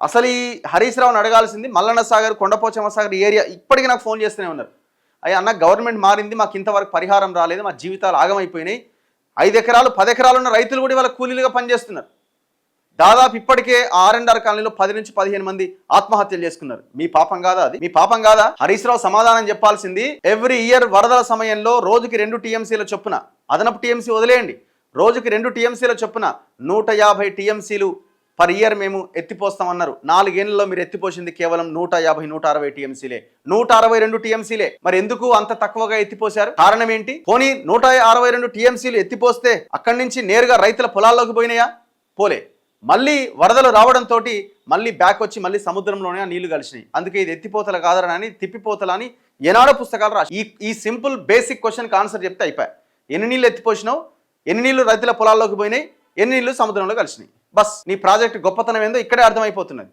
అసలు ఈ హరీష్ రావుని అడగాల్సింది మల్లన్న సాగర్, కొండపోచమ్మ సాగర్ ఏరియా ఇప్పటికీ నాకు ఫోన్ చేస్తూనే ఉన్నారు. అయ్యా అన్న, గవర్నమెంట్ మారింది, మాకు ఇంతవరకు పరిహారం రాలేదు, మా జీవితాలు ఆగమైపోయినాయి. 5 ఎకరాలు 10 ఎకరాలు ఉన్న రైతులు కూడా వాళ్ళ కూలీలుగా పనిచేస్తున్నారు. దాదాపు ఇప్పటికే R&R కాలనీలో 10 నుంచి 15 మంది ఆత్మహత్యలు చేసుకున్నారు. మీ పాపం కాదా అది? మీ పాపం కాదా? హరీష్ రావు సమాధానం చెప్పాల్సింది, ఎవ్రీ ఇయర్ వరదల సమయంలో రోజుకి 2 TMCల చొప్పున, అదనపు TMC వదిలేయండి, రోజుకి 2 TMCల చొప్పున 150 TMCలు పర్ ఇయర్ మేము ఎత్తిపోస్తామన్నారు. 4 ఏళ్లలో మీరు ఎత్తిపోసింది కేవలం 150-160 TMCలే, 162 TMCలే. మరి ఎందుకు అంత తక్కువగా ఎత్తిపోశారు? కారణం ఏంటి? పోనీ 162 TMCలు ఎత్తిపోస్తే అక్కడి నుంచి నేరుగా రైతుల పొలాల్లోకి పోయినాయా? పోలే. మళ్ళీ వరదలు రావడంతో మళ్ళీ బ్యాక్ వచ్చి మళ్ళీ సముద్రంలోనే నీళ్లు కలిసినాయి. అందుకే ఇది ఎత్తిపోతల కాదరని, తిప్పిపోతలని ఏనాడో పుస్తకాలు రాసి ఈ సింపుల్ బేసిక్ క్వశ్చన్కి ఆన్సర్ చెప్తే అయిపోయాయి. ఎన్ని నీళ్ళు ఎత్తిపోసినావు, ఎన్ని నీళ్లు రైతుల పొలాల్లోకి పోయినాయి, ఎన్ని నీళ్లు సముద్రంలో కలిసినాయి. బస్ నీ ప్రాజెక్ట్ గొప్పతనం ఏందో ఇక్కడే అర్థమైపోతున్నది.